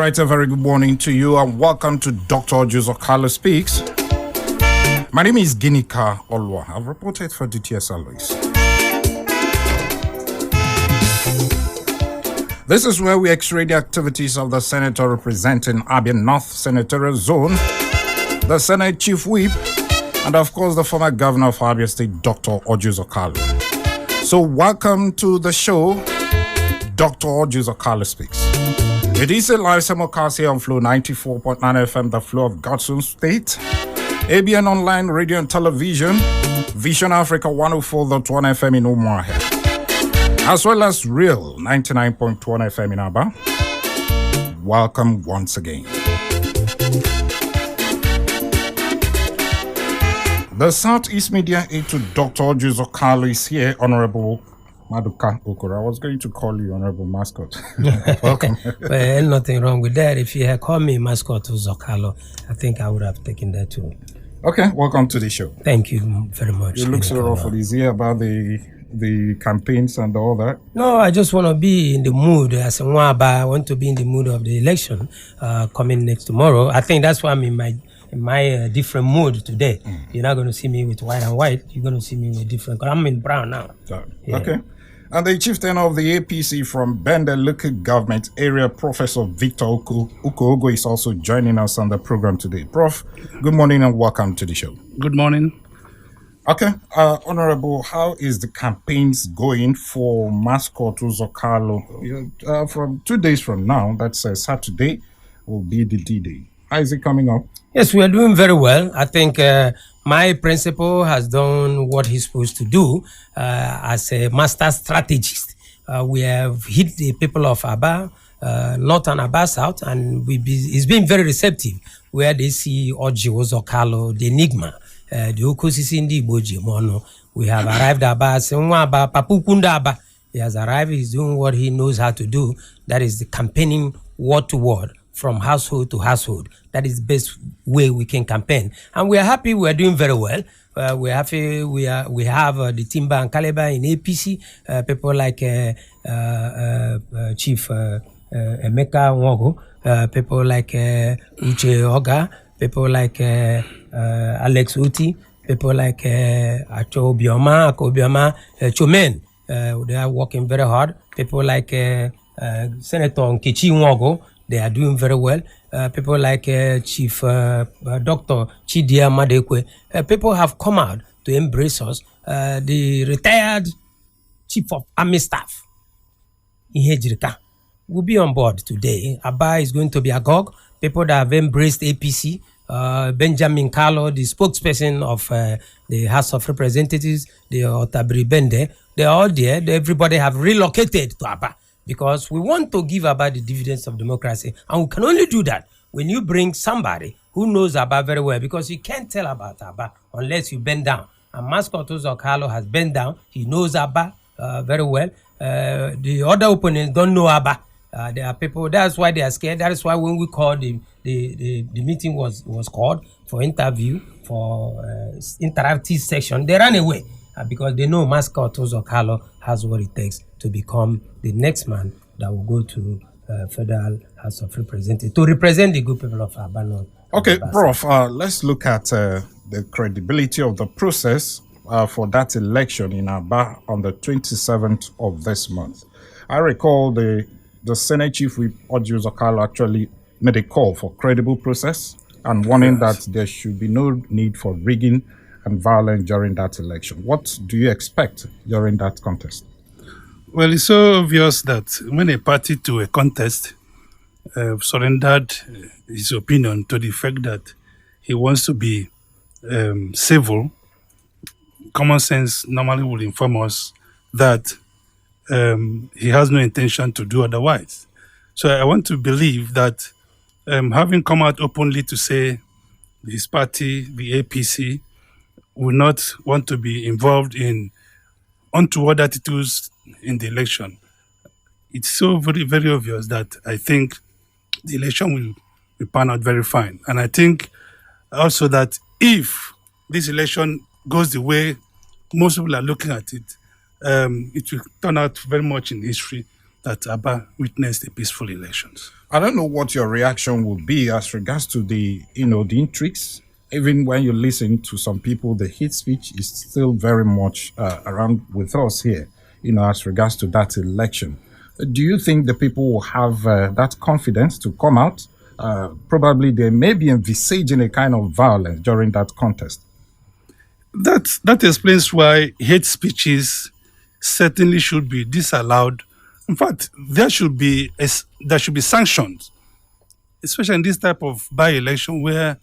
right, a very good morning to you and welcome to Dr. Joseph Carlos Speaks. My name is Ginika Olwa. I've reported for DTS Always. This is where we x-ray the activities of the senator representing Abia North Senatorial Zone, the Senate Chief Whip, and of course the former governor of Abia State, Dr. Ojo Carlo. So welcome to the show, Dr. Ojo Carlo Speaks. It is a live simulcast here on Flow 94.9 FM, the flow of God's own state. ABN Online Radio and Television, Vision Africa 104.1 FM in Umuahia, as well as Real 99.1 FM in Aba. Welcome once again. The Southeast Media Aide to Dr. Joseph Carlo is here, Honorable Maduka Okoro. I was going to call you Honorable Mascot. Welcome. Well, nothing wrong with that. If you had called me Mascot Zokalo, I think I would have taken that too. Okay, welcome to the show. Thank you very much. You look so awful. Is here about the campaigns and all that? No, I just want to be in the mood. As a Mwaba, I want to be in the mood of the election coming next tomorrow. I think that's why I'm in my different mood today. You're not going to see me with white and white. You're going to see me with different. I'm in brown now. Yeah. Okay. And the chieftain of the APC from Bende Local Government Area, Professor Victor Ukogo, is also joining us on the program today. Prof, good morning and welcome to the show. Good morning. Okay. Honorable, how is the campaigns going for Mascot Zokalo? From 2 days from now, that's Saturday, will be the D-Day. How is it coming up? Yes, we are doing very well. I think my principal has done what he's supposed to do as a master strategist. We have hit the people of Aba, North and Aba South, and he's been very receptive where they see Oji Zokalo, the Enigma, the Okosisi Ndi Boji Mono. We have arrived at Aba, Senwaba, Papukunda Aba. He has arrived, he's doing what he knows how to do. That is the campaigning word to word, from household to household. That is the best way we can campaign. And we are happy we are doing very well. We're happy we have the Timber and Caliber in APC, people like Chief Emeka Nwogo, people like Uche Oga, people like Alex Uti, people like Acho Obioma, Chomen. They are working very hard. People like Senator Nkechi Nwogo, they are doing very well. People like Chief Dr. Chidia Madekwe, people have come out to embrace us. The retired Chief of Army Staff, Ihejirika, will be on board today. Aba is going to be agog. People that have embraced APC, Benjamin Carlo, the spokesperson of the House of Representatives, the Otabri Bende, they're all there. Everybody have relocated to Aba, because we want to give Aba the dividends of democracy. And we can only do that when you bring somebody who knows Aba very well, because you can't tell about Aba unless you bend down. And Mascot Zokalo has bent down. He knows Aba very well. The other opponents don't know Aba. There are people, that's why they are scared. That is why when we called the meeting was called for interview, for interactive section, they ran away because they know Mascot Zokalo has what it takes to become the next man that will go to Federal House of Representatives to represent the good people of Aba. Okay, Prof, let's look at the credibility of the process for that election in Aba on the 27th of this month. I recall the Senate Chief Whip Ojo Zokalo actually made a call for credible process and warning that there should be no need for rigging and violence during that election. What do you expect during that contest? Well, it's so obvious that when a party to a contest surrendered his opinion to the fact that he wants to be civil, common sense normally would inform us that he has no intention to do otherwise. So I want to believe that having come out openly to say his party, the APC, will not want to be involved in untoward attitudes in the election, it's so very, very obvious that I think the election will pan out very fine. And I think also that if this election goes the way most people are looking at it, it will turn out very much in history that Aba witnessed a peaceful elections. I don't know what your reaction would be as regards to the intrigues. Even when you listen to some people, the hate speech is still very much around with us here, as regards to that election. Do you think the people will have that confidence to come out? Probably they may be envisaging a kind of violence during that contest. That explains why hate speeches certainly should be disallowed. In fact, there should be sanctions, especially in this type of by-election where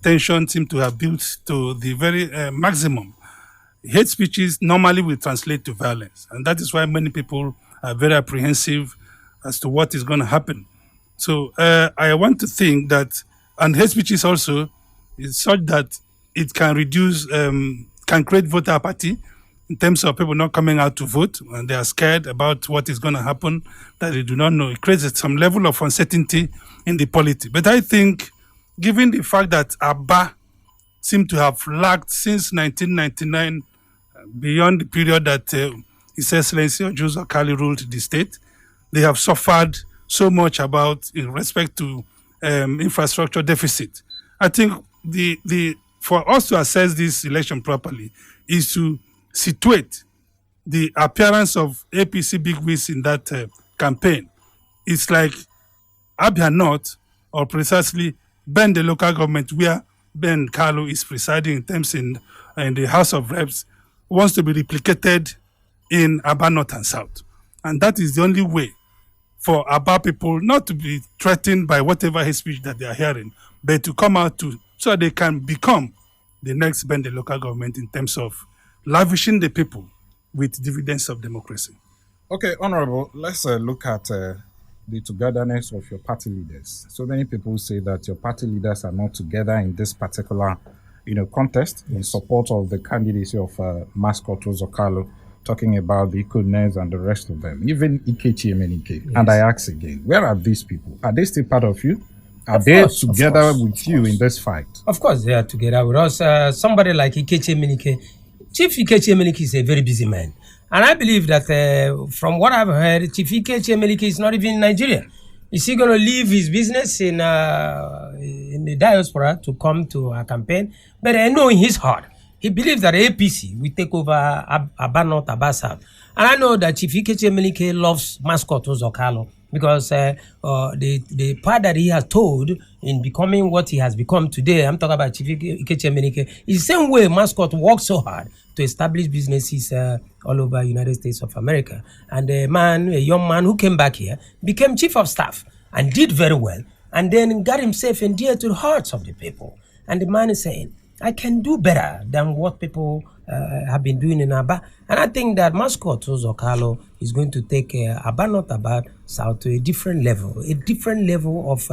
tension seems to have built to the very maximum. Hate speeches normally will translate to violence, and that is why many people are very apprehensive as to what is going to happen. So I want to think that, and hate speeches also is such that it can reduce, can create voter apathy in terms of people not coming out to vote, and they are scared about what is going to happen that they do not know. It creates some level of uncertainty in the polity. But I think, given the fact that Aba seemed to have lagged since 1999, beyond the period that His Excellency Ojo Kali ruled the state, they have suffered so much in respect to infrastructure deficit. I think for us to assess this election properly is to situate the appearance of APC bigwigs in that campaign. It's like Abia North, or precisely Ben, the local government where Ben Carlo is presiding in terms in the House of Reps, wants to be replicated in Aba North and South. And that is the only way for Aba people not to be threatened by whatever hate speech that they are hearing, but to come out so they can become the next Ben, the local government, in terms of lavishing the people with dividends of democracy. Okay, Honorable, let's look at the togetherness of your party leaders. So many people say that your party leaders are not together in this particular, contest in support of the candidacy of Mascot Zokalo, talking about the Ikones and the rest of them, even Ikechi Emenike. Yes. And I ask again, where are these people? Are they still part of you? Are they together with you in this fight? Of course, they are together with us. Somebody like Ikechi Emenike, Chief Ikechi Emenike is a very busy man. And I believe that from what I've heard, Chief Ikechi Emenike is not even in Nigeria. Is he going to leave his business in the diaspora to come to a campaign? But I know in his heart, he believes that APC will take over Aba North, Aba South. And I know that Chief Ikechi Emenike loves Mascot Zokalo because the part that he has told in becoming what he has become today, I'm talking about Chief Ikechi Emenike, is the same way Mascot worked so hard to establish businesses all over the United States of America. And a young man who came back here, became chief of staff and did very well, and then got himself endeared to the hearts of the people. And the man is saying, I can do better than what people have been doing in Aba. And I think that Mascot Zokalo is going to take Aba North, Aba South to a different level of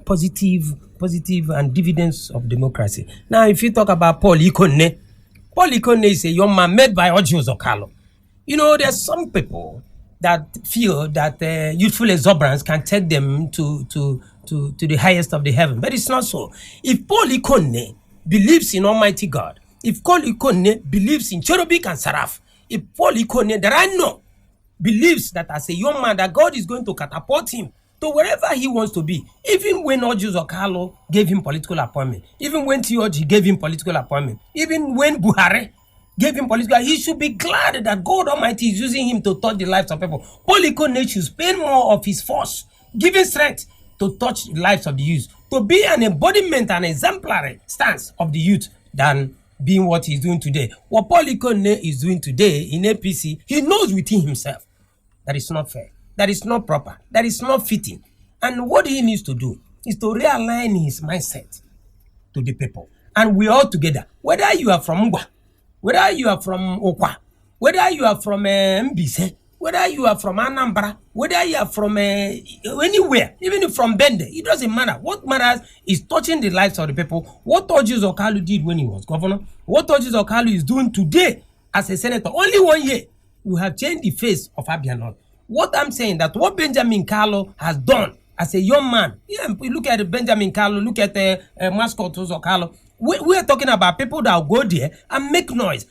positive and dividends of democracy. Now, if you talk about Paul Ikone is a young man made by Ojo Zokalo. There's some people that feel that youthful exuberance can take them to the highest of the heaven, but it's not so. If Paul Ikone believes in Almighty God, if Paul Ikone believes in cherubic and seraph, if Paul Ikone that I know believes that as a young man that God is going to catapult him to wherever he wants to be, even when Ojo Zokalo gave him political appointment, even when T.O.G. gave him political appointment, even when Buhari gave him political, he should be glad that God Almighty is using him to touch the lives of people. Paul Ikone should spend more of his force, giving strength to touch the lives of the youth, to be an embodiment and exemplary stance of the youth than being what he's doing today. What Paul Ikone is doing today in APC, he knows within himself that it's not fair, that it's not proper, that it's not fitting. And what he needs to do is to realign his mindset to the people. And we all together, whether you are from Ngwa, whether you are from Okwa, whether you are from Mbise, whether you are from Anambra, whether you are from anywhere, even if from Bende, it doesn't matter. What matters is touching the lives of the people. What Ojo Zokalo did when he was governor, what Ojo Zokalo is doing today as a senator. Only 1 year, we have changed the face of Abia North. What I'm saying, that what Benjamin Carlo has done as a young man, look at Benjamin Carlo, look at Mascot Zokalo, We are talking about people that will go there and make noise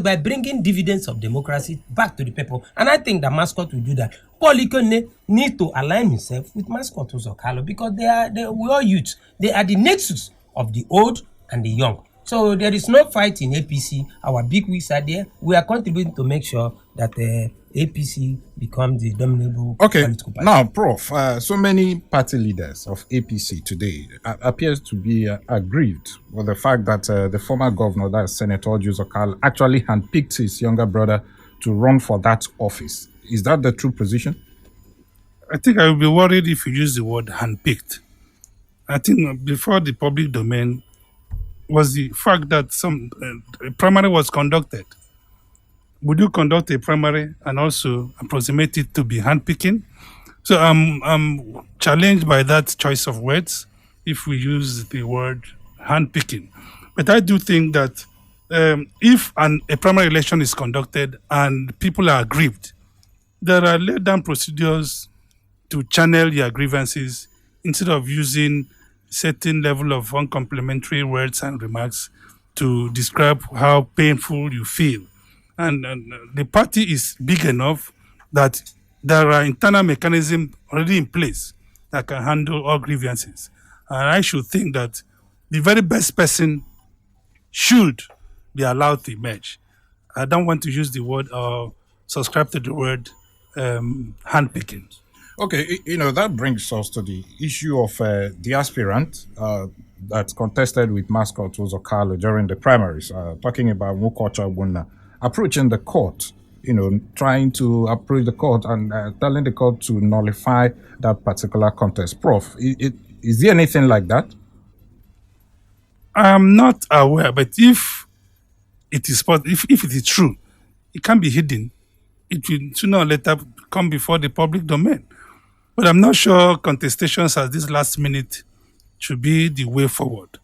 by bringing dividends of democracy back to the people. And I think the mascot will do that. Paul Ikone need to align himself with mascot Uzokalo because we are youth. They are the nexus of the old and the young. So there is no fight in APC. Our big wigs are there. We are contributing to make sure that APC becomes the dominable political party. Now, Prof, so many party leaders of APC today appears to be aggrieved with the fact that the former governor, that is Senator Orji Uzokalo, actually handpicked his younger brother to run for that office. Is that the true position? I think I would be worried if you use the word handpicked. I think before the public domain was the fact that some primary was conducted. Would you conduct a primary and also approximate it to be handpicking? So I'm challenged by that choice of words if we use the word handpicking. But I do think that if a primary election is conducted and people are aggrieved, there are laid down procedures to channel your grievances instead of using certain level of uncomplimentary words and remarks to describe how painful you feel. And the party is big enough that there are internal mechanisms already in place that can handle all grievances. And I should think that the very best person should be allowed to emerge. I don't want to use the word or subscribe to the word handpicking. Okay, that brings us to the issue of the aspirant that contested with mascot Uzokalo during the primaries, talking about Mukocha Wuna, approaching the court, trying to approach the court and telling the court to nullify that particular contest. Prof, is there anything like that? I'm not aware, but if it is true, it can be hidden. It will sooner or later come before the public domain. But I'm not sure contestations at this last minute should be the way forward.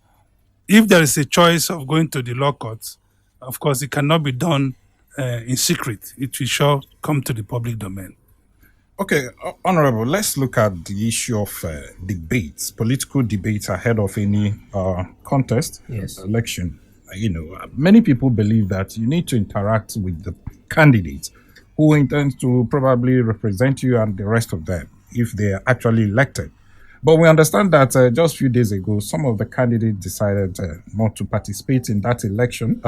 If there is a choice of going to the law courts, of course, it cannot be done in secret. It will sure come to the public domain. Okay, Honorable, let's look at the issue of debates, political debates ahead of any contest, election. Many people believe that you need to interact with the candidates who intends to probably represent you and the rest of them if they are actually elected. But we understand that just a few days ago, some of the candidates decided not to participate in that election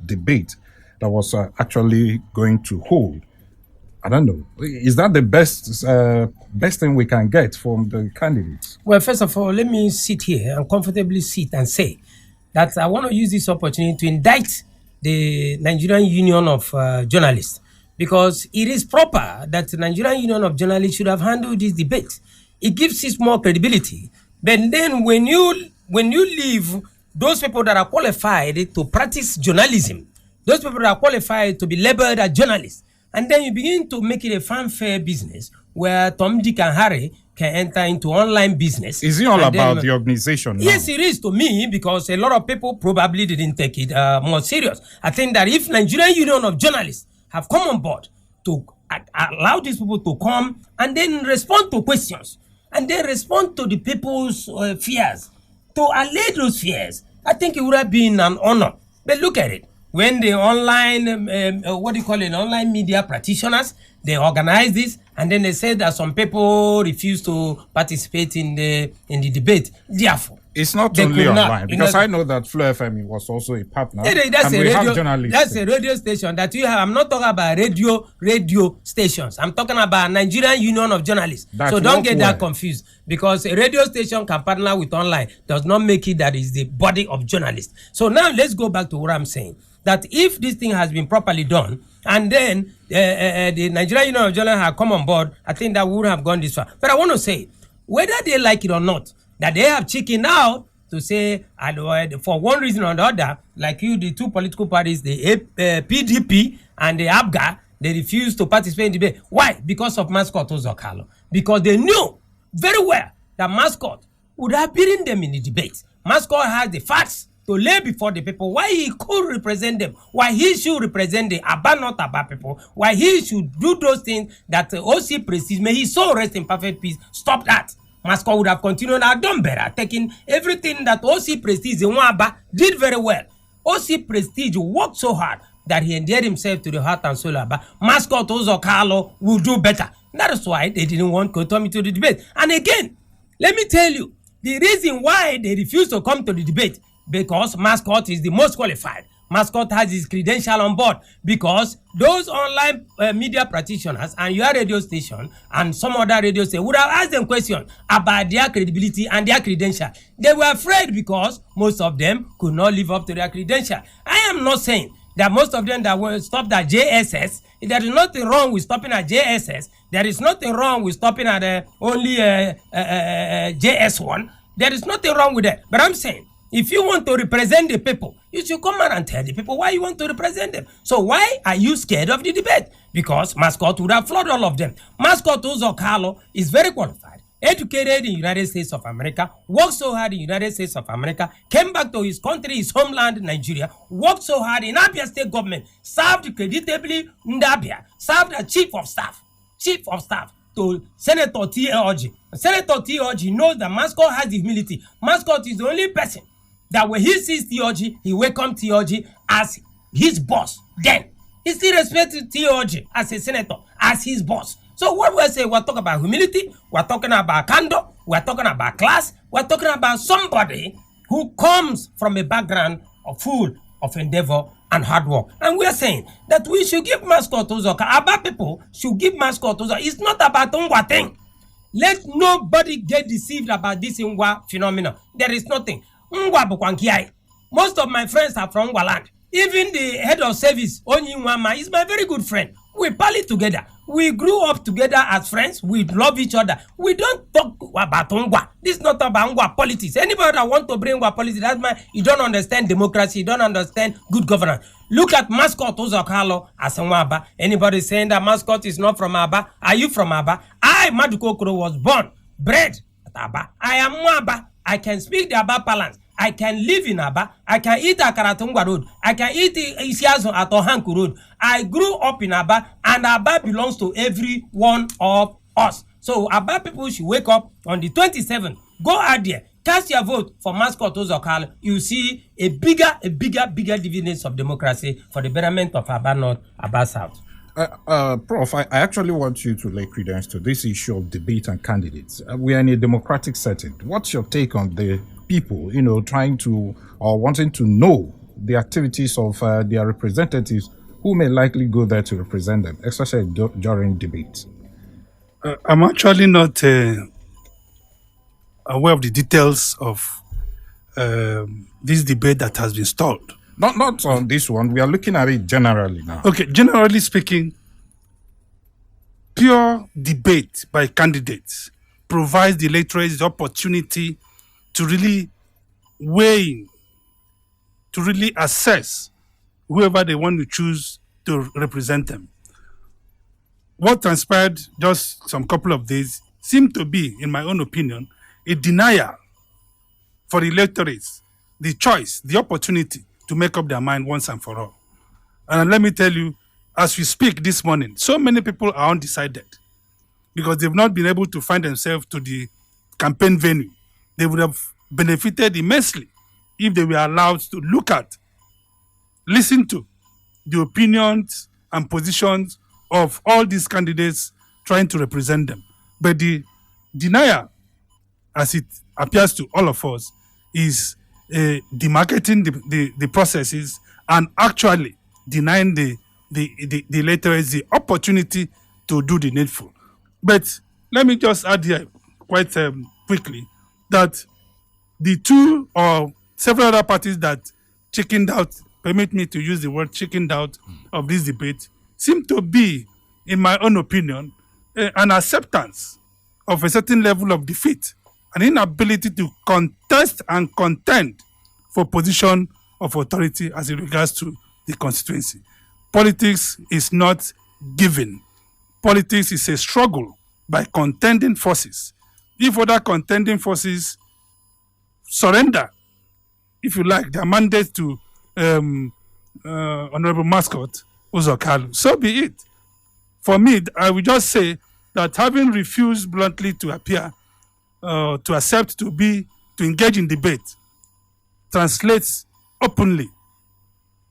debate that was actually going to hold. I don't know. Is that the best thing we can get from the candidates? Well, first of all, let me sit here and comfortably sit and say that I want to use this opportunity to indict the Nigerian Union of Journalists, because it is proper that the Nigerian Union of Journalists should have handled this debate. It gives it more credibility. But then when you leave those people that are qualified to practice journalism, those people that are qualified to be labeled as journalists, and then you begin to make it a fanfare business where Tom, Dick, and Harry can enter into online business. Is it all about the organization now? Yes, it is to me, because a lot of people probably didn't take it more serious. I think that if Nigerian Union of Journalists have come on board to allow these people to come and then respond to questions and then respond to the people's fears, to allay those fears, I think it would have been an honor. But look at it. When the online, online media practitioners, they organize this, and then they say that some people refuse to participate in the debate. Therefore, it's not only online, because I know that Flow FM was also a partner. That's a radio station that you have. I'm not talking about radio stations. I'm talking about Nigerian Union of Journalists. So don't get that confused, because a radio station can partner with online does not make it that is the body of journalists. So now let's go back to what I'm saying. That if this thing has been properly done, and then the Nigerian Union of Journalists have come on board, I think that we would have gone this far. But I want to say, whether they like it or not, that they have chickened out to say, for one reason or the other, like the two political parties, the PDP and the ABGA, they refused to participate in the debate. Why? Because of mascot Uzokalo. Because they knew very well that mascot would have beaten them in the debate. Mascot has the facts to lay before the people why he could represent them, why he should represent the Aba, not Aba people, why he should do those things that OC Prestige, may his soul rest in perfect peace. Stop that. Mascot would have continued and done better, taking everything that OC Prestige in Wamba did very well. OC Prestige worked so hard that he endeared himself to the heart and soul of Mascot Uzo Carlo will do better. That is why they didn't want Kotomi to the debate. And again, let me tell you, the reason why they refused to come to the debate, because Mascot is the most qualified. Mascot has his credential on board, because those online media practitioners and your radio station and some other radio station would have asked them questions about their credibility and their credential. They were afraid because most of them could not live up to their credential. I am not saying that most of them that were stopped at JSS, there is nothing wrong with stopping at JSS. There is nothing wrong with stopping at only JS1. There is nothing wrong with that. But I'm saying, if you want to represent the people, you should come out and tell the people why you want to represent them. So why are you scared of the debate? Because Mascot would have floored all of them. Mascot Uzo Carlo is very qualified, educated in the United States of America, worked so hard in the United States of America, came back to his country, his homeland, Nigeria, worked so hard in Abia State government, served creditably in Abia, served as chief of staff to Senator T. Oji. Senator T. Oji knows that Mascot has the humility. Mascot is the only person that when he sees T. Oji, he welcomes T. Oji as his boss. Then he still respects T. Oji as a senator, as his boss. So what we're saying, we're talking about humility, we're talking about candor, we're talking about class, we're talking about somebody who comes from a background full of endeavor and hard work. And we're saying that we should give Mascot Uzo. Aba people should give Mascot Uzo. It's not about Ngwa thing. Let nobody get deceived about this Ngwa phenomenon. There is nothing. Ngwa Bukwankiai. Most of my friends are from Ngwa land. Even the head of service, Onyi Nwama, is my very good friend. We parley together. We grew up together as friends. We love each other. We don't talk about Ngwa. This is not about Ngwa politics. Anybody that want to bring Ngwa politics, that's my, you don't understand democracy. You don't understand good governance. Look at Mascot Uzo Carlo as Aba. Anybody saying that Mascot is not from Aba? Are you from Aba? I, Maduko Kuro, was born, bred at Aba. I am Mwaba. I can speak the Aba parlance. I can live in Aba. I can eat at Karatungwa Road. I can eat Isiazo at Ohanku Road. I grew up in Aba, and Aba belongs to every one of us. So Aba people should wake up on the 27th. Go out there, cast your vote for Mascot Uzo Carlo. You see a bigger dividends of democracy for the betterment of Aba North, Aba South. Prof, I actually want you to lay credence to this issue of debate and candidates. We are in a democratic setting. What's your take on the people, trying to or wanting to know the activities of their representatives who may likely go there to represent them, especially during debates? I'm actually not aware of the details of this debate that has been stalled. Not on this one. We are looking at it generally now. Okay, generally speaking, pure debate by candidates provides the electorate the opportunity to really weigh in, to really assess whoever they want to choose to represent them. What transpired just some couple of days seemed to be, in my own opinion, a denial for the electorates, the choice, the opportunity to make up their mind once and for all. And let me tell you, as we speak this morning, so many people are undecided because they've not been able to find themselves to the campaign venue. They would have benefited immensely if they were allowed to look at, listen to the opinions and positions of all these candidates trying to represent them. But the denial, as it appears to all of us, is demarketing the processes and actually denying the electorates the opportunity to do the needful. But let me just add here quite quickly that the two or several other parties that chickened out, permit me to use the word chickened out of this debate, seem to be, in my own opinion, an acceptance of a certain level of defeat, an inability to contest and contend for position of authority as it regards to the constituency. Politics is not given. Politics is a struggle by contending forces. If other contending forces surrender, if you like, their mandate to Honorable Mascot Uzo Carlo, so be it. For me, I would just say that having refused bluntly to appear to accept to engage in debate translates openly,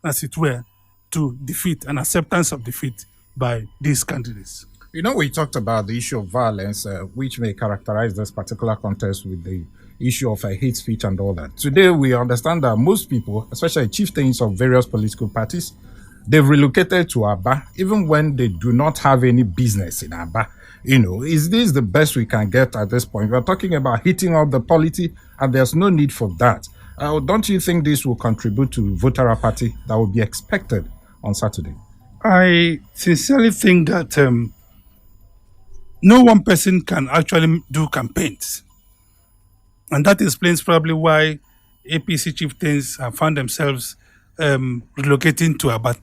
as it were, to defeat and acceptance of defeat by these candidates. You know, we talked about the issue of violence, which may characterize this particular contest with the issue of hate speech and all that. Today, we understand that most people, especially chieftains of various political parties, they've relocated to Aba, even when they do not have any business in Aba. You know, is this the best we can get at this point? We're talking about heating up the polity, and there's no need for that. Don't you think this will contribute to voter apathy that will be expected on Saturday? I sincerely think that no one person can actually do campaigns. And that explains probably why APC chieftains have found themselves relocating to Aba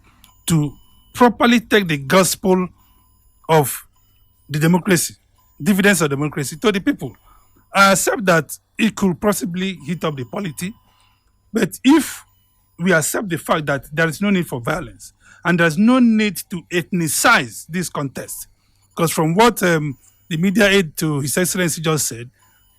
to properly take the gospel of the democracy, dividends of democracy to the people. I accept that it could possibly heat up the polity, but if we accept the fact that there is no need for violence and there's no need to ethnicize this contest, because from what the media aide to His Excellency just said,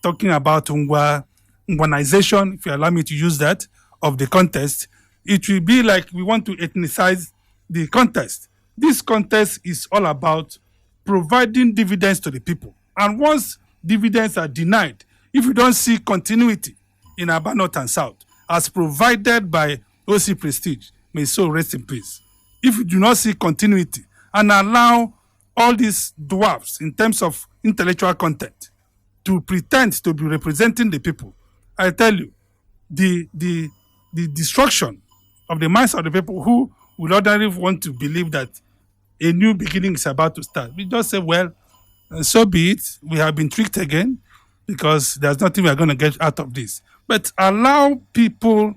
talking about Ngwanization, if you allow me to use that, of the contest, it will be like we want to ethnicize the contest. This contest is all about providing dividends to the people. And once dividends are denied, if you don't see continuity in Aba North and South, as provided by OC Prestige, may so rest in peace. If you do not see continuity and allow all these dwarfs in terms of intellectual content to pretend to be representing the people, I tell you, the destruction of the minds of the people who would ordinarily want to believe that a new beginning is about to start. We just say, well, so be it. We have been tricked again because there's nothing we are going to get out of this. But allow people,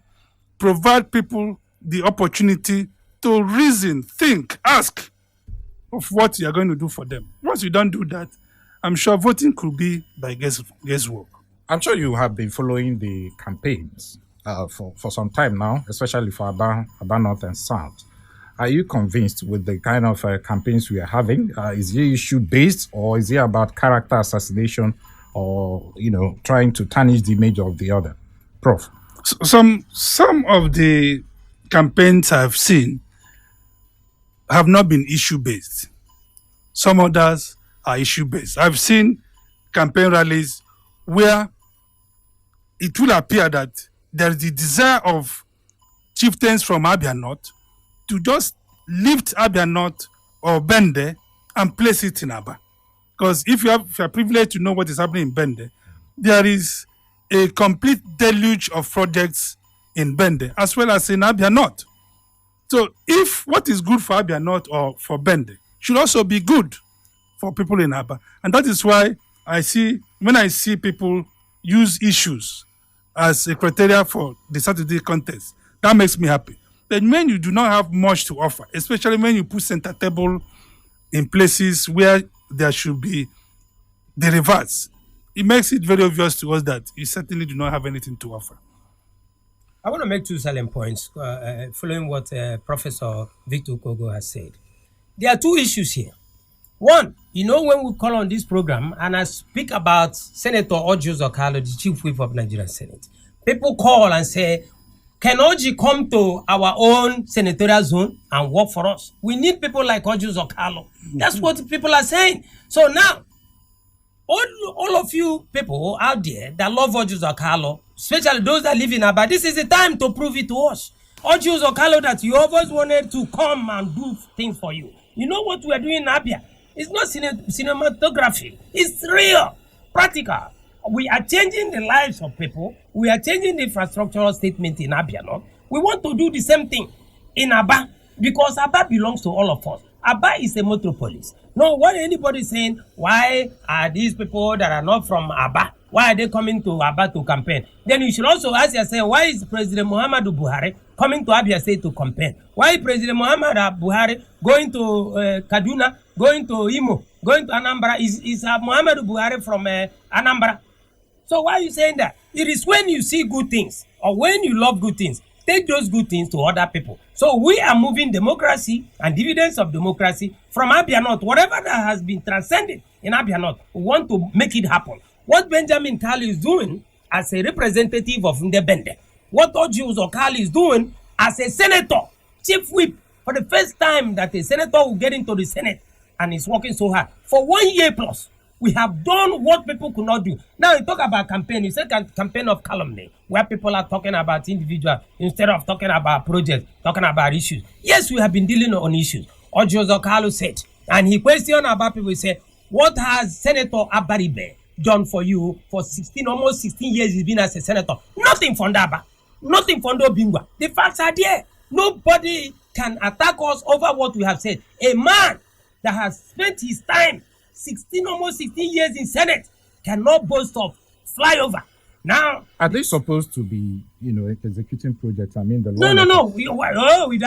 provide people the opportunity to reason, think, ask of what you are going to do for them. Once you don't do that, I'm sure voting could be by guesswork. I'm sure you have been following the campaigns for some time now, especially for Aba North and South. Are you convinced with the kind of campaigns we are having? Is it issue-based, or is it about character assassination, or, you know, trying to tarnish the image of the other? Prof. Some of the campaigns I've seen have not been issue-based. Some others are issue-based. I've seen campaign rallies where it will appear that there is the desire of chieftains from Abia North to just lift Abia North or Bende and place it in Aba. Because if you are privileged to know what is happening in Bende, there is a complete deluge of projects in Bende as well as in Abia North. So if what is good for Abia North or for Bende should also be good for people in Aba. And that is why when I see people use issues as a criteria for the Saturday contest, that makes me happy. But when you do not have much to offer, especially when you put center table in places where there should be the reverse, it makes it very obvious to us that you certainly do not have anything to offer. I want to make two salient points following what Professor Victor Kogo has said. There are two issues here. One, when we call on this program and I speak about Senator Orji Uzor, the Chief Whip of Nigerian Senate, people call and say, can Orji come to our own senatorial zone and work for us? We need people like Orji Uzor. That's what people are saying. So now, all of you people out there that love Orji Uzor, especially those that live in Aba, this is the time to prove it to us. Orji Uzor, that you always wanted to come and do things for you. You know what we are doing in Abia? It's not cinematography. It's real, practical. We are changing the lives of people. We are changing the infrastructural statement in Abia North. We want to do the same thing in Aba because Aba belongs to all of us. Aba is a metropolis. No, what anybody saying, why are these people that are not from Aba, why are they coming to Aba to campaign? Then you should also ask yourself, why is President Muhammadu Buhari coming to Abia State to campaign? Why is President Muhammadu Buhari going to Kaduna, going to Imo, going to Anambra? Is Muhammadu Buhari from Anambra? So why are you saying that? It is when you see good things or when you love good things, take those good things to other people. So we are moving democracy and dividends of democracy from Abia North. Whatever that has been transcended in Abia North, we want to make it happen. what Benjamin Kali is doing as a representative of Ndebende, what Ojius Okali is doing as a senator, chief whip, for the first time that a senator will get into the Senate and is working so hard. For 1 year plus, we have done what people could not do. Now you talk about campaign, you say campaign of calumny, where people are talking about individuals instead of talking about projects, talking about issues. Yes, we have been dealing on issues. Ojius Okali said, and he questioned about people, he said, what has Senator Abaribe done for you for almost 16 years he's been as a senator? Nothing from Daba. Nothing from Dobingwa. The facts are there. Nobody can attack us over what we have said. A man that has spent his time almost 16 years in Senate cannot boast of flyover. Now, are they supposed to be, executing projects? I mean, the no.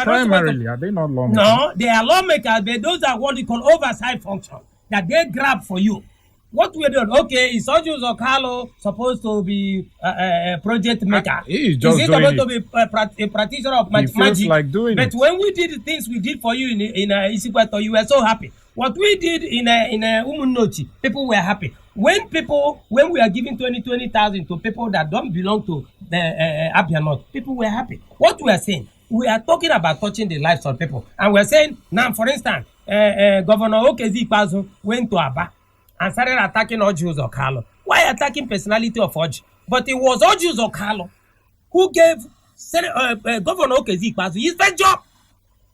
Primarily, are they not lawmakers? No, they are lawmakers, but those are what we call oversight function that they grab for you. What we're doing, okay, is Ojius Okalo supposed to be a project maker? He is just is he supposed to be a practitioner of magic? Like doing but when we did the things we did for you in Isikweto, you were so happy. What we did in Umunnochi, people were happy. When we are giving 20,000 to people that don't belong to the Abia North, people were happy. What we are saying, we are talking about touching the lives of people. And we are saying, now, for instance, Governor Okezi Ikpeazu went to Aba and started attacking Ojius Okalo. Why attacking personality of Oji? But it was Ojius Okalo who gave Governor Okezi Ikpeazu his first job.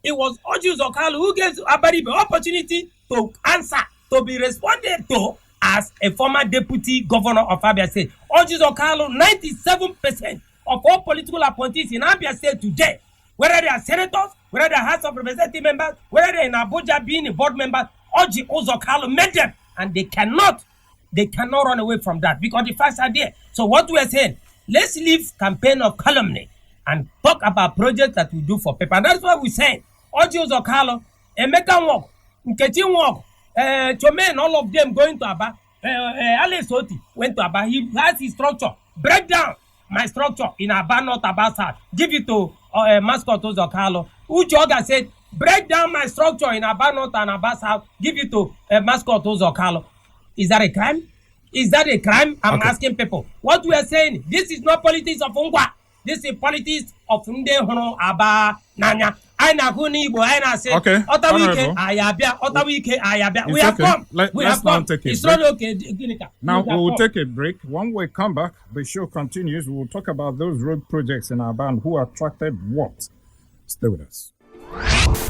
It was Ojius Okalo who gave Abaribe opportunity to answer, to be responded to as a former deputy governor of Abia State. Ojius Okalo, 97% of all political appointees in Abia State today, whether they are senators, whether they are House of Representative members, whether they are in Abuja being a board member, Ojius Okalo made them. And they cannot run away from that because the facts are there. So what we are saying, let's leave campaign of calumny and talk about projects that we do for people. And that's what we're saying. Ojius Okalo, Emeka work, Nkechi work, Chome, all of them going to Aba. Alex Oti went to Aba. He has his structure. Break down my structure in Aba North, Aba South. Give it to Mascot Ojius Okalo. Uchoga said, break down my structure in Aba North and Aba South. Give it to Mascot Ojius Okalo. Is that a crime? Is that a crime? I'm asking people. What we are saying, this is not politics of Ungwa. This is politics of Nde Hono Aba Nanya. Aina Kuni Ibo, Aina say, Otawike Ayabia, Otawike Ayabia. We have come. Let's now take a break. It's not okay. Now we will take a break. When we come back, the show continues. We will talk about those road projects in Aba and who attracted what. Stay with us.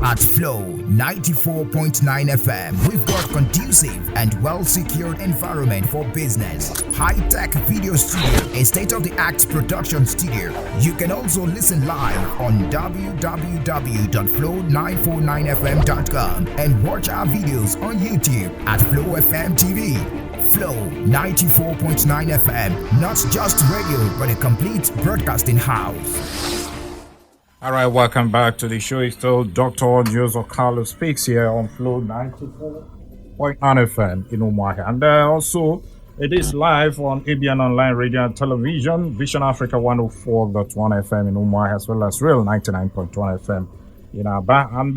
At Flow 94.9 FM, we've got conducive and well-secured environment for business. High-tech video studio, a state-of-the-art production studio. You can also listen live on www.flow949fm.com and watch our videos on YouTube at Flow FM TV. Flow 94.9 FM, not just radio, but a complete broadcasting house. All right, welcome back to the show. It's still Dr. Ojius Okalo speaks here on Flow 94.9 FM in Umuahia. And also, it is live on ABN Online Radio and Television, Vision Africa 104.1 FM in Umuahia, as well as Real 99.1 FM in Aba. And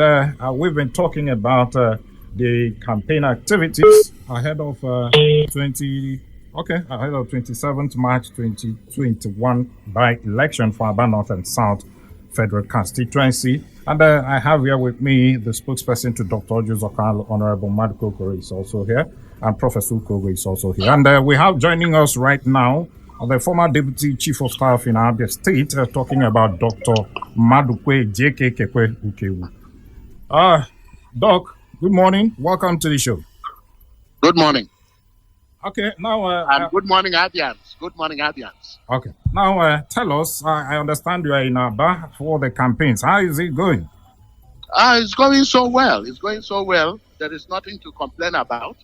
we've been talking about the campaign activities ahead of 27th March 2021 by election for Aba North and South Federal Constituency. And I have here with me the spokesperson to Dr. Ojius Okalo, Honorable Madko Kore is also here, and Professor Ukogo is also here. And we have joining us right now the former Deputy Chief of Staff in Abia State, talking about Dr. Madukwe J.K. Kekwe Ukewu. Doc, good morning. Welcome to the show. Good morning. Okay, now... and good morning, Abians. Good morning, Abians. Okay. Now, tell us, I understand you are in Aba for the campaigns. How is it going? It's going so well. It's going so well. There is nothing to complain about.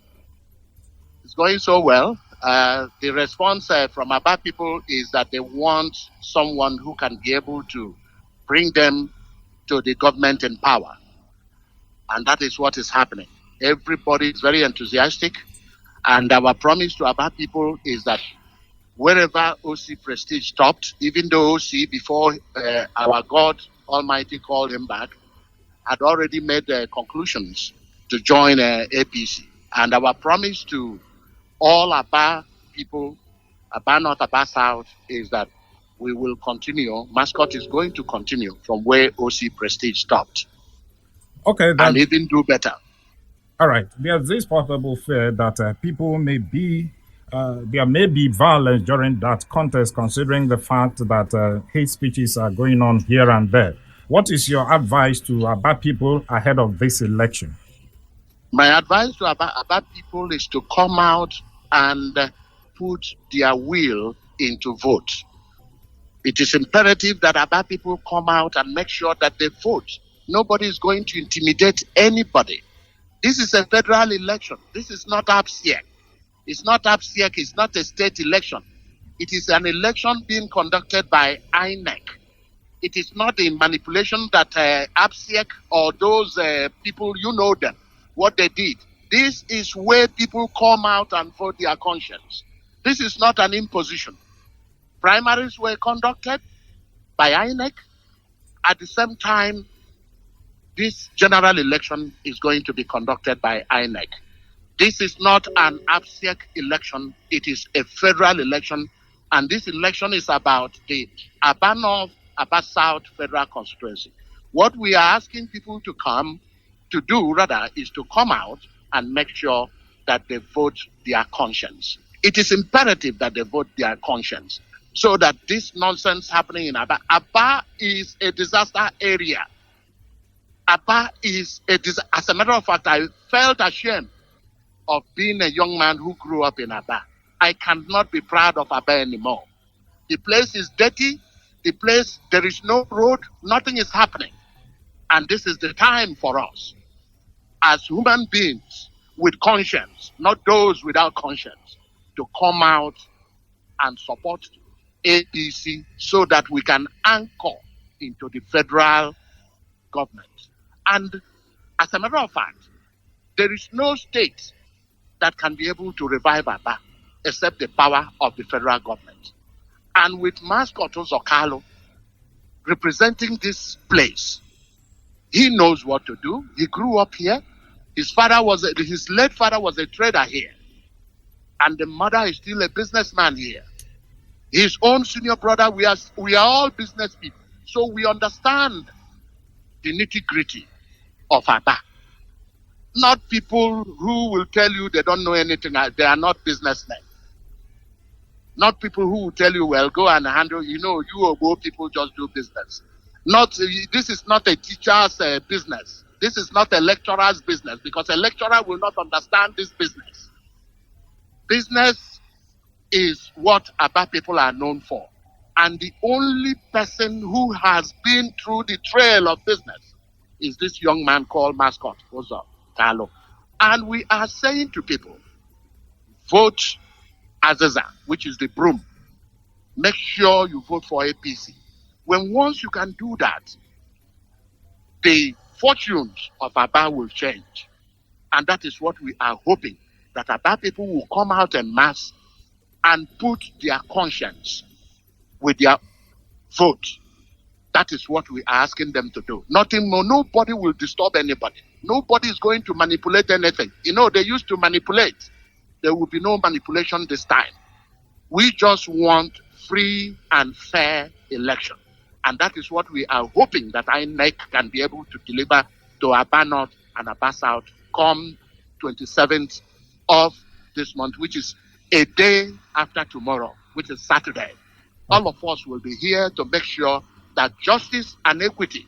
It's going so well. The response from Aba people is that they want someone who can be able to bring them to the government in power. And that is what is happening. Everybody is very enthusiastic. And our promise to Aba people is that wherever OC Prestige stopped, even though OC, before our God Almighty called him back, had already made conclusions to join APC. And our promise to all Aba people, Aba North, Aba South, is that we will continue. Mascot is going to continue from where OC Prestige stopped. Okay, and even do better. All right. There's this possible fear that people may be, there may be violence during that contest, considering the fact that hate speeches are going on here and there. What is your advice to Aba people ahead of this election? My advice to Aba people is to come out and put their will into vote. It is imperative that Aba people come out and make sure that they vote. Nobody is going to intimidate anybody. This is a federal election. This is not APSEC. It's not APSEC. It's not a state election. It is an election being conducted by INEC. It is not a manipulation that APSEC or those people, you know them, what they did. This is where people come out and vote their conscience. This is not an imposition. Primaries were conducted by INEC. At the same time, this general election is going to be conducted by INEC. This is not an APSEC election. It is a federal election. And this election is about the Aba North, Aba South Federal Constituency. What we are asking people to do is to come out and make sure that they vote their conscience. It is imperative that they vote their conscience so that this nonsense happening in Aba is a disaster area. Aba is as a matter of fact, I felt ashamed of being a young man who grew up in Aba. I cannot be proud of Aba anymore. The place is dirty. The place, there is no road. Nothing is happening. And this is the time for us as human beings with conscience, not those without conscience, to come out and support APC so that we can anchor into the federal government. And as a matter of fact, there is no state that can be able to revive Aba except the power of the federal government. And with Mascot Zokalo representing this place, he knows what to do. He grew up here. His late father was a trader here. And the mother is still a businessman here. His own senior brother, we are all business people. So we understand the nitty-gritty of Aba. Not people who will tell you they don't know anything, they are not businessmen. Not people who will tell you, well, go and handle, you Obo people just do business. This is not a teacher's business. This is not a lecturer's business, because a lecturer will not understand this business. Business is what Aba people are known for. And the only person who has been through the trail of business is this young man called Mascot Zokalo. And we are saying to people, vote Azaza, which is the broom. Make sure you vote for APC. Once you can do that, the fortunes of Aba will change. And that is what we are hoping, that Aba people will come out en masse and put their conscience with their vote. That is what we are asking them to do. Nothing more. Nobody will disturb anybody. Nobody is going to manipulate anything. They used to manipulate. There will be no manipulation this time. We just want free and fair election. And that is what we are hoping that INEC can be able to deliver to Aba North and Aba South come 27th of this month, which is a day after tomorrow, which is Saturday. All of us will be here to make sure that justice and equity,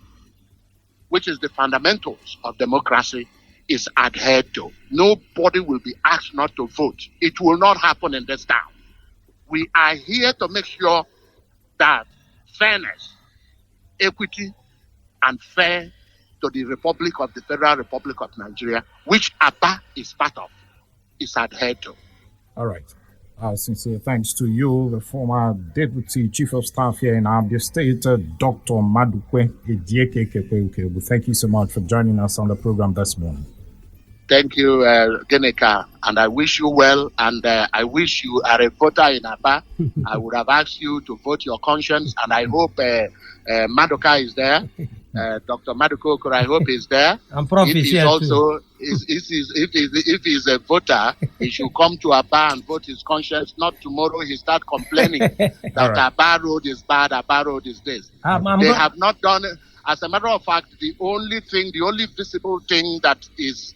which is the fundamentals of democracy, is adhered to. Nobody will be asked not to vote. It will not happen in this town. We are here to make sure that fairness, equity, and fair to the Republic of the Federal Republic of Nigeria, which Aba is part of, is adhered to. All right. Sincere thanks to you, the former Deputy Chief of Staff here in Abia State, Dr. Madukwe Edieke Kekwe. Thank you so much for joining us on the program this morning. Thank you, Geneka, and I wish you well. And I wish you are a voter in Aba. I would have asked you to vote your conscience, and I hope Madoka is there. Dr. Maduko, I hope he's there. And Prof If is he's here also if he's a voter, he should come to Aba and vote his conscience. Not tomorrow he start complaining that Aba road is bad, Aba road is this. They have not done it. As a matter of fact, the only visible thing that is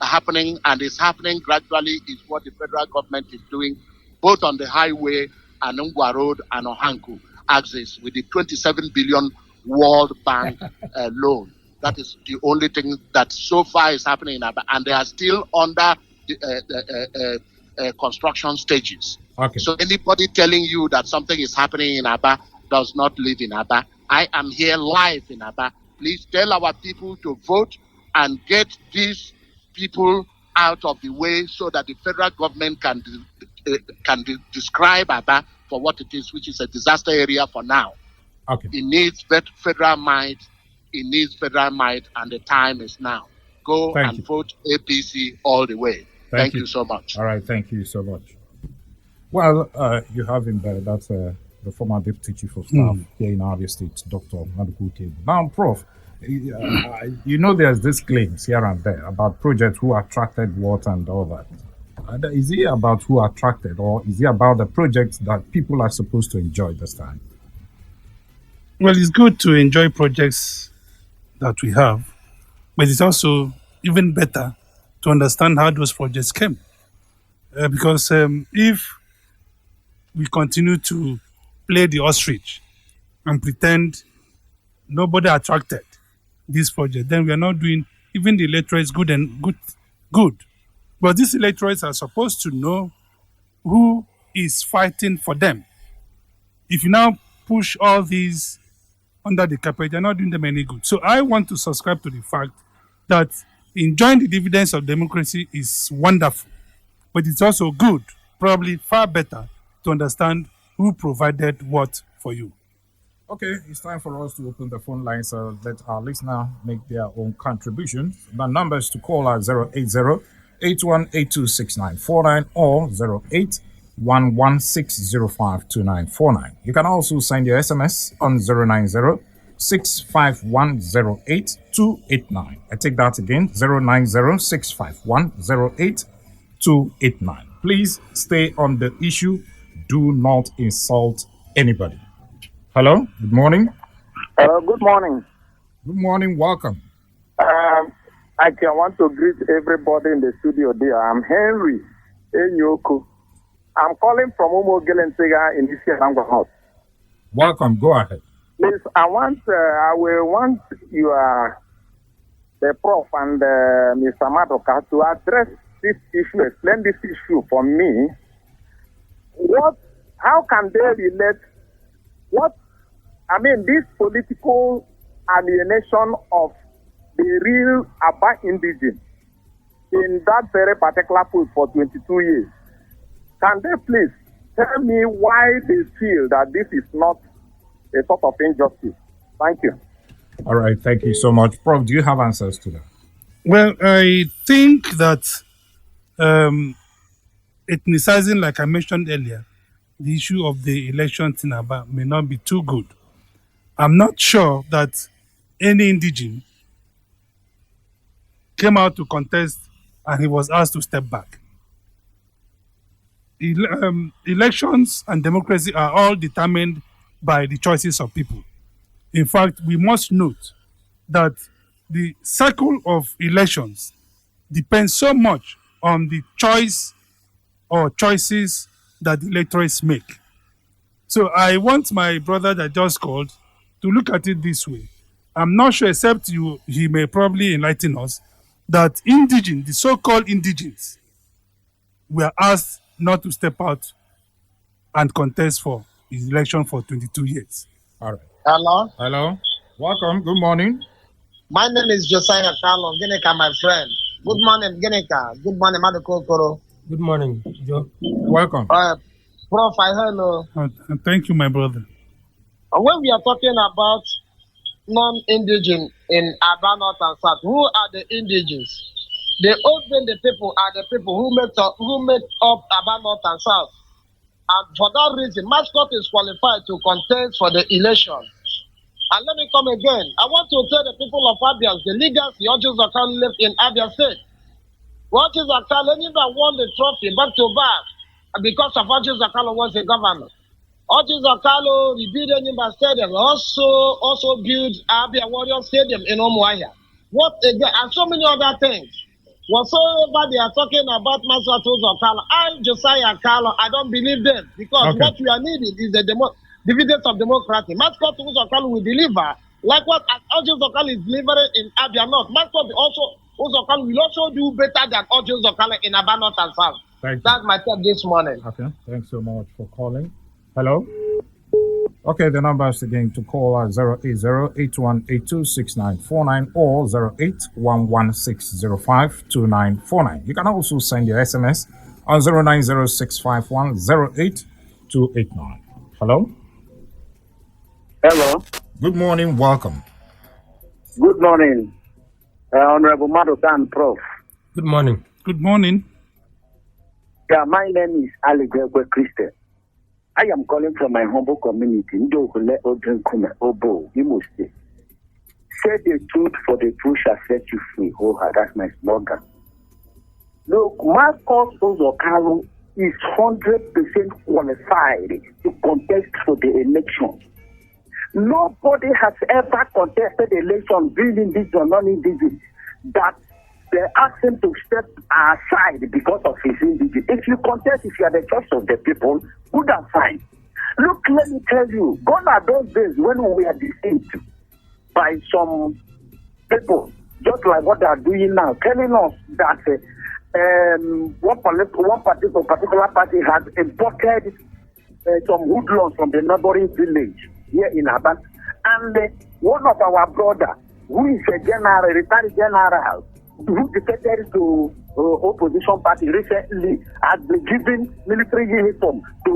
happening and is happening gradually is what the federal government is doing, both on the highway and Ngwa Road and Ohanku axis with the 27 billion World Bank loan. That is the only thing that so far is happening in Aba, and they are still under the construction stages. Okay. So anybody telling you that something is happening in Aba does not live in Aba. I am here live in Aba. Please tell our people to vote and get these people out of the way so that the federal government can describe Aba for what it is, which is a disaster area for now. Okay. It needs federal might. It needs federal might, and the time is now. Go Thank and you. vote APC all the way. Thank you so much. All right, thank you so much. Well, you have him there. That's the former Deputy Chief of Staff here in Abia State, Dr. Maduku. Now, Prof, you know there's this claims here and there about projects who attracted what and all that. Is it about who attracted, or is it about the projects that people are supposed to enjoy this time? Well, it's good to enjoy projects that we have, but it's also even better to understand how those projects came. Because if we continue to play the ostrich and pretend nobody attracted this project, then we are not doing even the electorates good. But these electorates are supposed to know who is fighting for them. If you now push all these under the carpet, they're not doing them any good. So I want to subscribe to the fact that enjoying the dividends of democracy is wonderful, but it's also good, probably far better, to understand who provided what for you. Okay, it's time for us to open the phone lines so let our listener make their own contributions. The numbers to call are 080-8182-6949 or 08116052949. You can also send your SMS on 090-651-08289. I take that again, 090-651-08289. Please stay on the issue. Do not insult anybody. Hello, good morning. Good morning. Good morning, welcome. I want to greet everybody in the studio there. I'm Henry Enyoku. I'm calling from Umo Gelentega in Isianangwa House. Welcome, go ahead. Please, I will want the Prof and Mr. Madoka to address this issue, explain this issue for me. How can they relate this political alienation of the real Aba indigene in that very particular post for 22 years? Can they please tell me why they feel that this is not a sort of injustice? Thank you. All right, thank you so much. Prof, do you have answers to that? Well, I think that ethnicizing, like I mentioned earlier, the issue of the elections in Aba may not be too good. I'm not sure that any indigene came out to contest and he was asked to step back. Elections and democracy are all determined by the choices of people. In fact, we must note that the cycle of elections depends so much on the choice or choices that the electorates make. So I want my brother that just called to look at it this way. I'm not sure, except he may probably enlighten us, that the so-called indigenes, were asked not to step out and contest for his election for 22 years. All right. Hello? Hello. Welcome. Good morning. My name is Josiah Carlo Geneka, my friend. Good morning, Geneka. Good morning, Madukokoro. Good morning, Joe. Welcome. Prof, I heard. Thank you, my brother. When we are talking about non-indigene in Aba North and South, who are the indigenes? The old people are the people who make up about North and South. And for that reason, Mascot is qualified to contest for the election. And let me come again. I want to tell the people of Abia, the leaders, the Ojus Zakal live in Abia State. Ojus Zakal, anyone won the trophy back to back because of Ojus Zakal was the governor. Ojus Zakal rebuilt Enimba Stadium, also built Abia Warrior Stadium in Omuahia. What again? And so many other things. Whatsoever they are talking about Mascot Zakal, I, Josiah Carlo, I don't believe them because what we are needing is the dividends of democracy. Mascot Uzokal will deliver like what Ojo Zokal is delivering in Abia North. Mascot also Uzokal will also do better than Ojo Zokal in Abia North and South. That's my thought this morning. Okay, thanks so much for calling. Hello? Okay, the numbers again to call are 080-8182-6949 or 08116052949. You can also send your SMS on 09065108289. Hello? Hello. Good morning, welcome. Good morning, Honorable Madokan Prof. Good morning. Good morning. Yeah, my name is Ali Gwegwe Christian. I am calling from my humble community, Ndokule Odrinkume, Obo, Imo State. Say the truth, for the truth shall set you free. Oh, that's my slogan. Look, Marcus Ozokaro is 100% qualified to contest for the election. Nobody has ever contested the election, being indigenous or non-indigenous, that they ask him to step aside because of his indigenous. If you contest, if you are the choice of the people, good and fine. Look, let me tell you, gone are those days when we are deceived by some people, just like what they are doing now, telling us that one particular party has imported some woodlands from the neighboring village here in Aban, and one of our brother, who is a general, retired general, who defected to opposition party recently, has been given military uniform to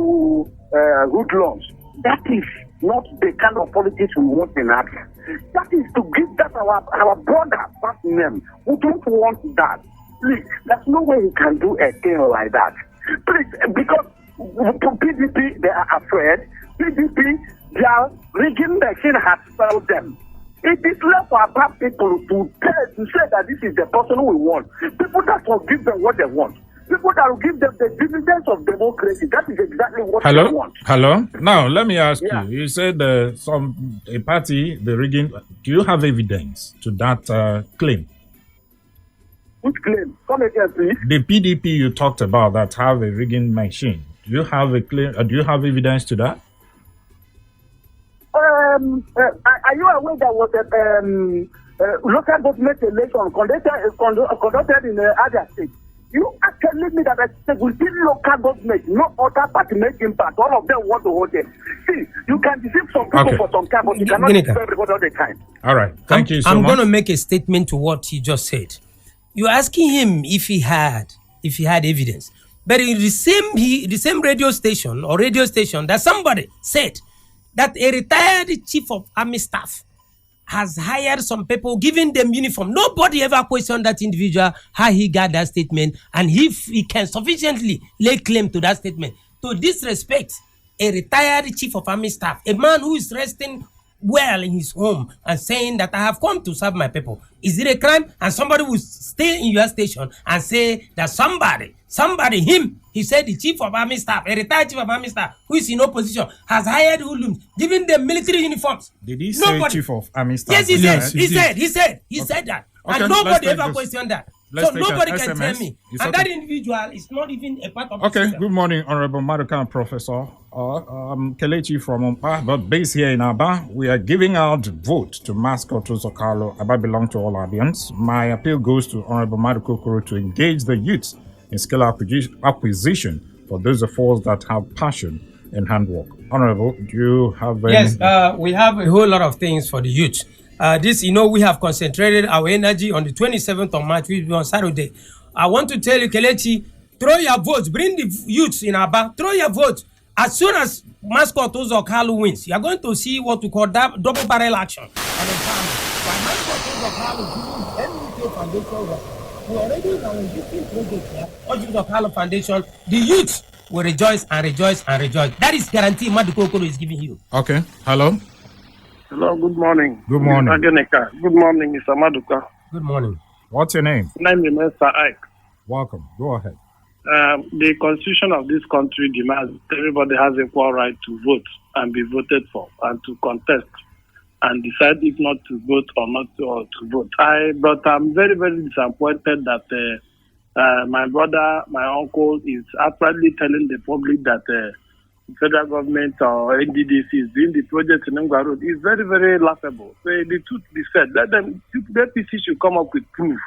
woodlands. That is not the kind of politics we want in Abia. That is to give that our brother first name. We don't want that. Please, there's no way he can do a thing like that. Please, because PDP, they are afraid. PDP, their rigging machine has failed them. It is left for our people to say that this is the person we want. People that will give them what they want. People that will give them the dividends of democracy. That is exactly what they want. Hello? Now, let me ask Yeah. you. You said a party, the rigging. Do you have evidence to that claim? Which claim? Come again, please. The PDP you talked about that have a rigging machine. Do you have a claim? Do you have evidence to that? Are you aware there was a local government election conducted in Abia State? You are telling me that within local government, no other party make impact. All of them want to hold it. See, you can deceive some people for some time, but you cannot deceive everybody all the time. All right. Thank you so I'm much. going to make a statement to what he just said. You're asking him if he had evidence. But in the same radio station that somebody said that a retired chief of army staff has hired some people, giving them uniform. Nobody ever questioned that individual, how he got that statement, and if he can sufficiently lay claim to that statement. To disrespect a retired chief of army staff, a man who is resting well in his home and saying that I have come to serve my people. Is it a crime? And somebody will stay in your station and say that him, he said the chief of army staff, a retired chief of army staff who is in opposition, has hired hoodlums, giving them military uniforms. Did he say chief of army staff? Yes, he said. He said that. Okay, and nobody ever questioned that. So nobody can SMS. tell me. It's and okay. that individual is not even a part of the Okay, system. good morning, Honorable Madokan Professor. Kelechi from Ompa, but based here in Aba, we are giving out vote to Mascot Zokalo. Aba belong to all Abians. My appeal goes to Honorable Madokokoro to engage the youth in skill acquisition for those of us that have passion in handwork. Honorable, do you have any? Yes, we have a whole lot of things for the youth. We have concentrated our energy on the 27th of March, which will be on Saturday. I want to tell you, Kelechi, throw your votes, bring the youths in Aba, throw your votes. As soon as Mascot Ozokalo wins, you are going to see what we call that double barrel action. And Mascot Ozokalo We already in our existing project here, Oji Uzokalo Foundation. The youth will rejoice and rejoice and rejoice. That is guarantee Maduka Okoro is giving you. Okay. Hello. Hello, good morning. Good morning. Good morning, Mr. Maduka. Good morning. What's your name? My name is Mr. Ike. Welcome. Go ahead. The constitution of this country demands everybody has equal right to vote and be voted for and to contest and decide if not to vote or not to, or to vote. But I'm very, very disappointed that my brother, my uncle is actually telling the public that the federal government or NDDC is doing the project in Ngwa Road. It's very, very laughable. So the truth be said, let them, the APC should come up with proof,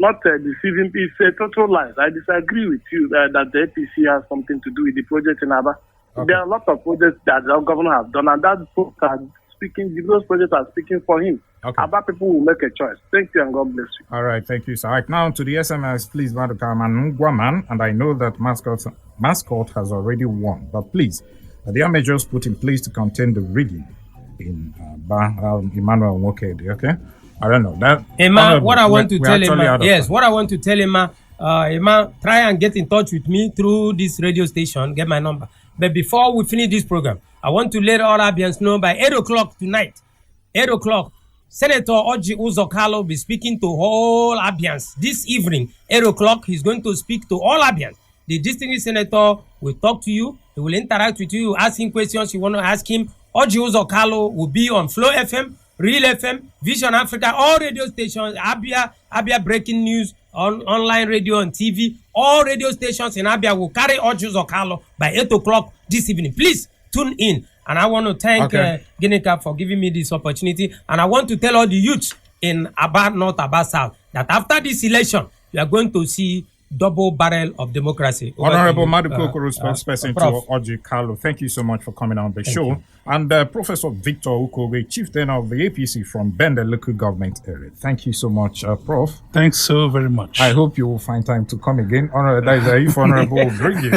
not deceiving. It's a total lie. I disagree with you that the APC has something to do with the project in Aba. Okay. There are a lot of projects that the governor has done, and that folks are speaking, those projects are speaking for him. Okay. Aba people will make a choice. Thank you, and God bless you. All right, thank you. So right now to the SMS, please, Maduka Ngwaman, and I know that mascot has already won, but please, there are measures put in place to contain the rigging in Emmanuel Nwokedi, okay? I don't know. That Emma, what I want to tell Emma, yes, what I want to tell Emma, Emma, try and get in touch with me through this radio station, get my number. But before we finish this program, I want to let all Abians know by 8 o'clock tonight, 8 o'clock, Senator Oji Uzokalo will be speaking to all Abians. This evening, 8 o'clock, he's going to speak to all Abians. The distinguished senator will talk to you. He will interact with you, ask him questions you want to ask him. Oji Uzokalo will be on Flow FM, Real FM, Vision Africa, all radio stations, Abia Breaking News, on online radio and TV. All radio stations in Abia will carry Oji Uzokalo by 8 o'clock this evening. Please tune in. And I want to thank Ginika for giving me this opportunity. And I want to tell all the youths in Aba North, Aba South, that after this election, you are going to see double barrel of democracy. Honorable Maduka Okoro, spokesperson to Oji Kalu, thank you so much for coming on the show. You. And Professor Victor Ukowe, chieftain of the APC from Bende local government area. Thank you so much, Prof. Thanks so very much. I hope you will find time to come again. If Honorable will bring you.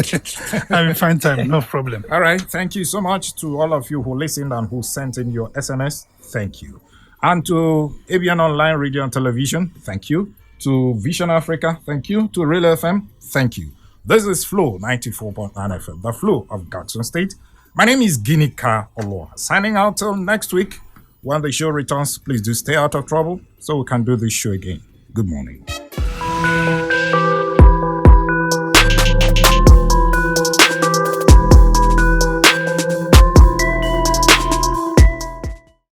I will find time, no problem. All right. Thank you so much to all of you who listened and who sent in your SMS. Thank you. And to ABN Online Radio and Television, thank you. To Vision Africa, thank you. To Real FM, thank you. This is Flow 94.9 FM, the Flow of Jackson State. My name is Ginika Oloa. Signing out till next week. When the show returns, please do stay out of trouble so we can do this show again. Good morning.